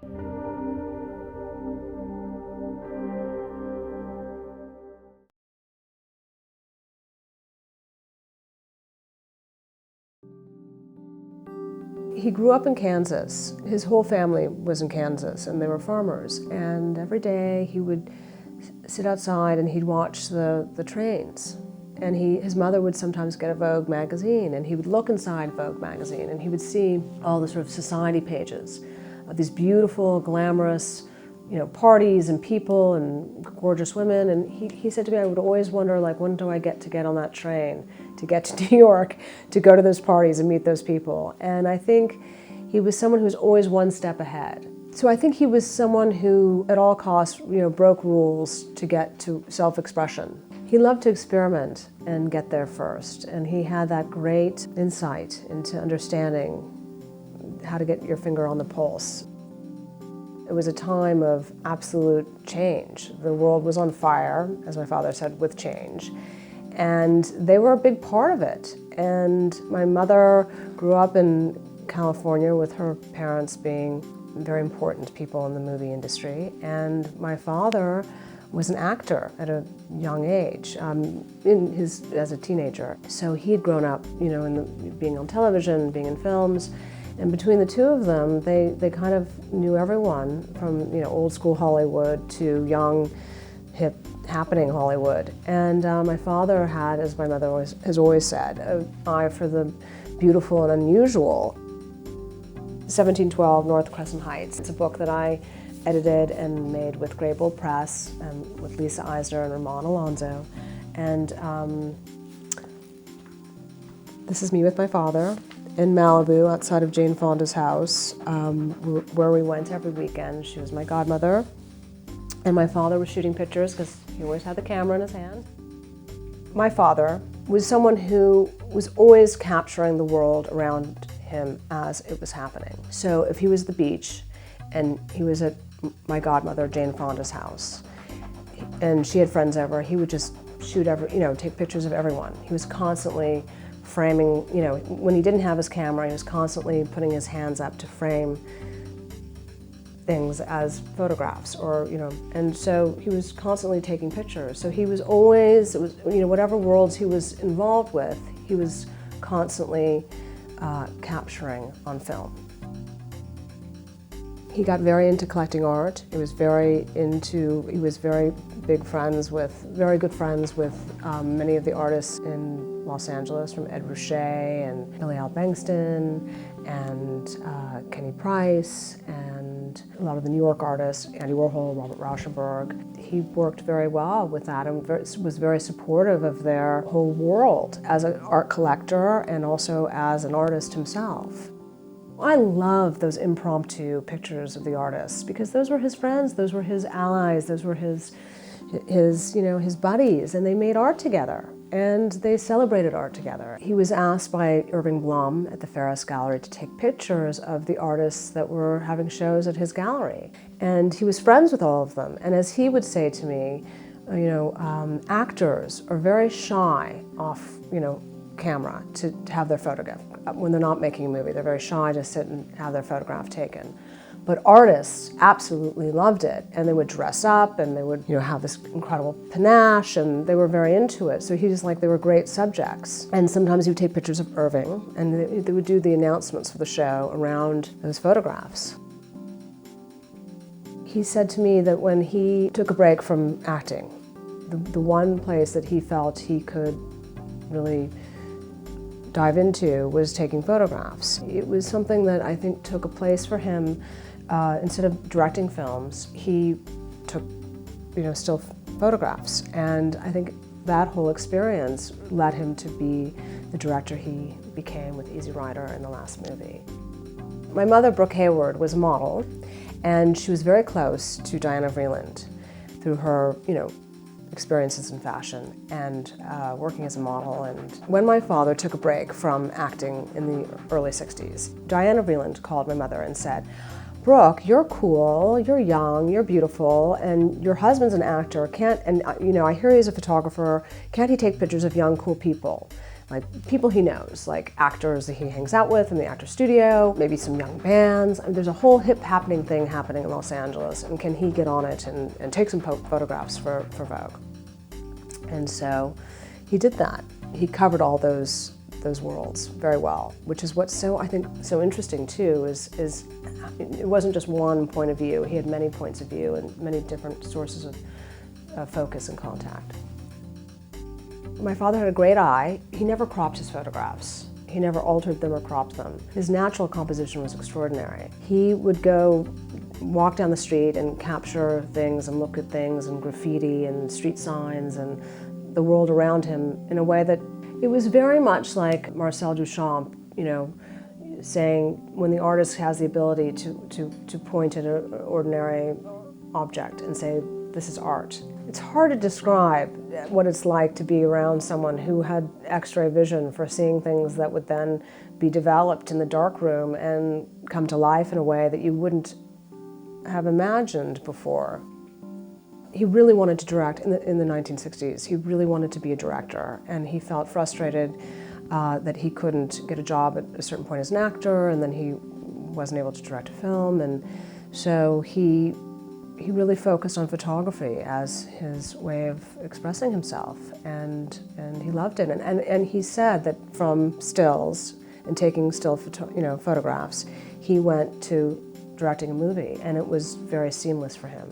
He grew up in Kansas. His whole family was in Kansas, and they were farmers. And every day he would sit outside and he'd watch the trains. And his mother would sometimes get a Vogue magazine, and he would look inside Vogue magazine, and he would see all the sort of society pages of these beautiful, glamorous, parties and people and gorgeous women. And he said to me, I would always wonder, like, when do I get on that train to get to New York, to go to those parties and meet those people? And I think he was someone who was always one step ahead. So I think he was someone who, at all costs, broke rules to get to self-expression. He loved to experiment and get there first, and he had that great insight into understanding how to get your finger on the pulse. It was a time of absolute change. The world was on fire, as my father said, with change. And they were a big part of it. And my mother grew up in California with her parents being very important people in the movie industry. And my father was an actor at a young age, as a teenager. So he had grown up, being on television, being in films. And between the two of them, they kind of knew everyone from old school Hollywood to young, hip, happening Hollywood. And my father had, as my mother has always said, an eye for the beautiful and unusual. 1712 North Crescent Heights. It's a book that I edited and made with Graybull Press and with Lisa Eisner and Ramon Alonso. And this is me with my father in Malibu, outside of Jane Fonda's house, where we went every weekend. She was my godmother, and my father was shooting pictures because he always had the camera in his hand. My father was someone who was always capturing the world around him as it was happening. So if he was at the beach and he was at my godmother Jane Fonda's house and she had friends over, he would just shoot take pictures of everyone. He was constantly framing, when he didn't have his camera, he was constantly putting his hands up to frame things as photographs, and so he was constantly taking pictures. So he was always, whatever worlds he was involved with, he was constantly capturing on film. He got very into collecting art. He was very very good friends with many of the artists in Los Angeles, from Ed Ruscha and Billy Al Bengston and Kenny Price and a lot of the New York artists, Andy Warhol, Robert Rauschenberg. He worked very well with that and was very supportive of their whole world as an art collector and also as an artist himself. I love those impromptu pictures of the artists because those were his friends, those were his allies, those were his buddies, and they made art together and they celebrated art together. He was asked by Irving Blum at the Ferris Gallery to take pictures of the artists that were having shows at his gallery, and he was friends with all of them. And as he would say to me, actors are very shy off camera to have their photograph. When they're not making a movie, they're very shy to sit and have their photograph taken. But artists absolutely loved it, and they would dress up and they would have this incredible panache, and they were very into it. So he was like, they were great subjects. And sometimes he would take pictures of Irving, and they would do the announcements for the show around those photographs. He said to me that when he took a break from acting, the one place that he felt he could really dive into was taking photographs. It was something that I think took a place for him. Instead of directing films, he took still photographs, and I think that whole experience led him to be the director he became with Easy Rider in the last movie. My mother, Brooke Hayward, was a model, and she was very close to Diana Vreeland through her experiences in fashion and working as a model. And when my father took a break from acting in the early 60s, Diana Vreeland called my mother and said, "Brooke, you're cool, you're young, you're beautiful, and your husband's an actor. I hear he's a photographer. Can't he take pictures of young, cool people?" like people he knows, like actors that he hangs out with in the actor studio, maybe some young bands. I mean, there's a whole happening thing happening in Los Angeles, and can he get on it and take some photographs for Vogue? And so he did that. He covered all those worlds very well, which is what's so, I think, so interesting too, is it wasn't just one point of view. He had many points of view and many different sources of focus and contact. My father had a great eye. He never cropped his photographs. He never altered them or cropped them. His natural composition was extraordinary. He would go walk down the street and capture things and look at things and graffiti and street signs and the world around him in a way that it was very much like Marcel Duchamp, you know, saying when the artist has the ability to point at an ordinary object and say, this is art. It's hard to describe what it's like to be around someone who had X-ray vision for seeing things that would then be developed in the darkroom and come to life in a way that you wouldn't have imagined before. He really wanted to direct in the 1960s. He really wanted to be a director, and he felt frustrated that he couldn't get a job at a certain point as an actor, and then he wasn't able to direct a film, and so he really focused on photography as his way of expressing himself, and he loved it. And he said that from stills and taking still photographs, he went to directing a movie, and it was very seamless for him.